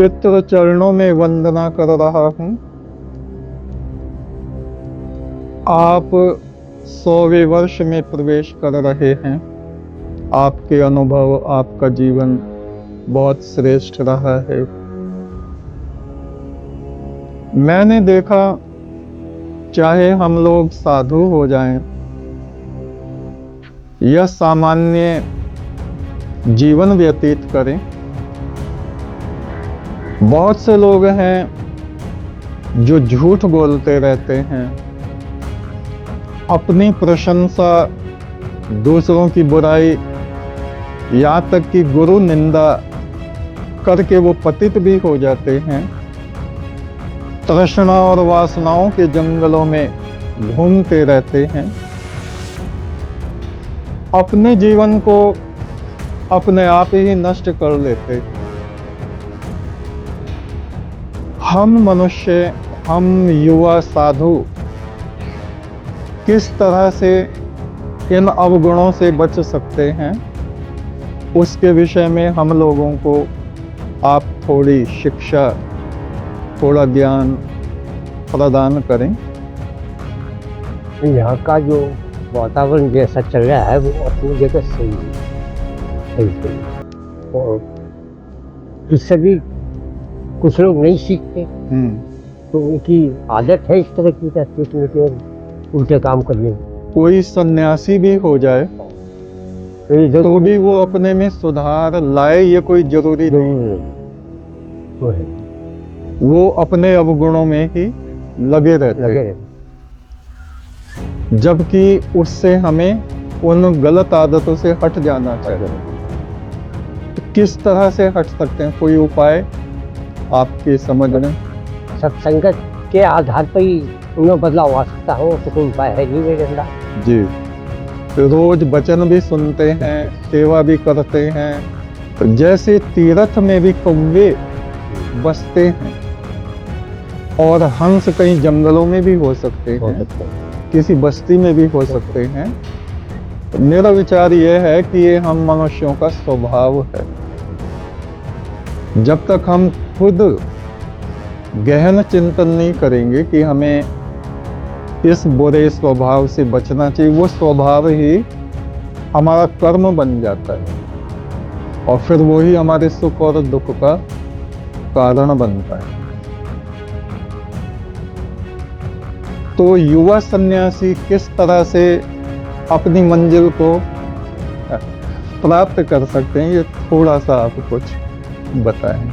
पितृ चरणों में वंदना कर रहा हूँ। आप 100वें वर्ष में प्रवेश कर रहे हैं। आपके अनुभव, आपका जीवन बहुत श्रेष्ठ रहा है। मैंने देखा, चाहे हम लोग साधु हो जाएं या सामान्य जीवन व्यतीत करें, बहुत से लोग हैं जो झूठ बोलते रहते हैं, अपनी प्रशंसा, दूसरों की बुराई, यहाँ तक कि गुरु निंदा करके वो पतित भी हो जाते हैं। तृष्णा और वासनाओं के जंगलों में घूमते रहते हैं। अपने जीवन को अपने आप ही नष्ट कर लेते। हम मनुष्य, हम युवा साधु किस तरह से इन अवगुणों से बच सकते हैं, उसके विषय में हम लोगों को आप थोड़ी शिक्षा, थोड़ा ज्ञान प्रदान करें। यहाँ का जो वातावरण जैसा चल रहा है वो अपनी जगह सही है, और इससे भी कुछ लोग नहीं सीखते, तो उनकी आदत है इस तरह की सीखने की और उल्टे काम करने की। कोई सन्यासी भी हो जाए तो भी वो अपने में सुधार लाए, ये कोई जरूरी नहीं। वो है, वो अपने अवगुणों में ही लगे रहते। जबकि उससे हमें उन गलत आदतों से हट जाना चाहिए। तो किस तरह से हट सकते हैं, कोई उपाय आपके समझ में? सत्संगत के आधार पर ही उन्हें बदलाव आ सकता हो, तो कोई उपाय है नहीं मेरे अंदर। जी, तो रोज वचन भी सुनते हैं, सेवा भी करते हैं, तो जैसे तीर्थ में भी कौवे बसते हैं और हंस कहीं जंगलों में भी हो सकते हैं, किसी बस्ती में भी हो सकते हैं। मेरा विचार यह है कि ये हम मनुष्यों का स्वभाव है। जब तक हम खुद गहन चिंतन नहीं करेंगे कि हमें इस बुरे स्वभाव से बचना चाहिए, वो स्वभाव ही हमारा कर्म बन जाता है और फिर वो ही हमारे सुख और दुख का कारण बनता है। तो युवा सन्यासी किस तरह से अपनी मंजिल को प्राप्त कर सकते हैं, ये थोड़ा सा आप कुछ बताएं।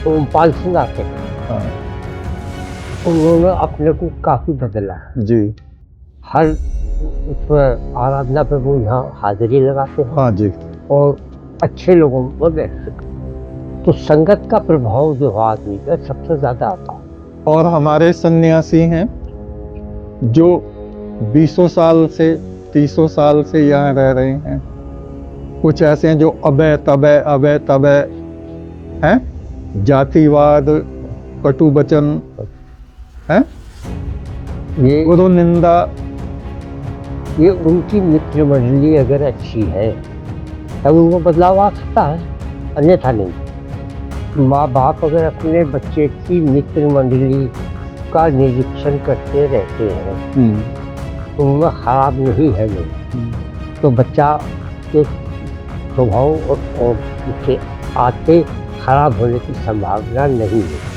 ओमपाल सिंह आते हैं, उन्होंने अपने को काफी बदला जी। हर आराधना पे वो यहाँ हाजिरी लगाते हैं। हाँ जी। और अच्छे लोगों को देखते, तो संगत का प्रभाव जो आदमी का सबसे ज्यादा आता है। और हमारे सन्यासी हैं जो 20 साल से 30 साल से यहाँ रह रहे हैं। कुछ ऐसे हैं जो अबे तबे हैं, जातिवाद, कटु वचन है, ये गुरु निंदा। ये उनकी मित्र मंडली अगर अच्छी है तब उनको बदलाव आ सकता है, अन्यथा नहीं। माँ बाप अगर अपने बच्चे की मित्र मंडली का निरीक्षण करते रहते हैं, उनमें खराब नहीं है लोग, तो बच्चा के स्वभाव और उसके आते खराब होने की संभावना नहीं है।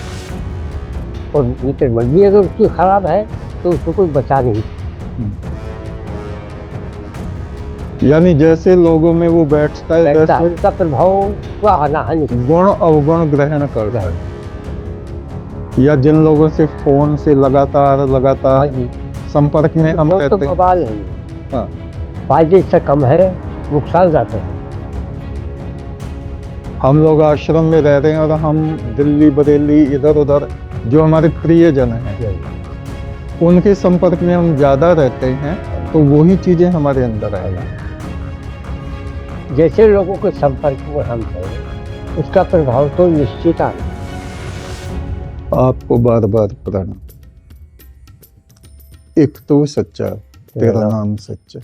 और मित्र मंडली अगर उसकी खराब है तो उसको कोई बचा नहीं। यानी जैसे लोगों में वो बैठता है, उसका प्रभाव आना है नहीं। गुण अवगुण ग्रहण करता है। या जिन लोगों से फोन से लगातार संपर्क में हम रहते हैं, सवाल है, हाँ, फायदे से कम है, नुकसान ज्यादा है। हम लोग आश्रम में रह रहे हैं और हम दिल्ली बरेली इधर उधर जो हमारे प्रियजन हैं उनके संपर्क में हम ज्यादा रहते हैं, तो वही चीजें हमारे अंदर आएगी। जैसे लोगों के संपर्क में हम हैं, उसका प्रभाव तो निश्चित आना। आपको बार बार प्रणाम। एक तो सच्चा, तेरा नाम सच्चा।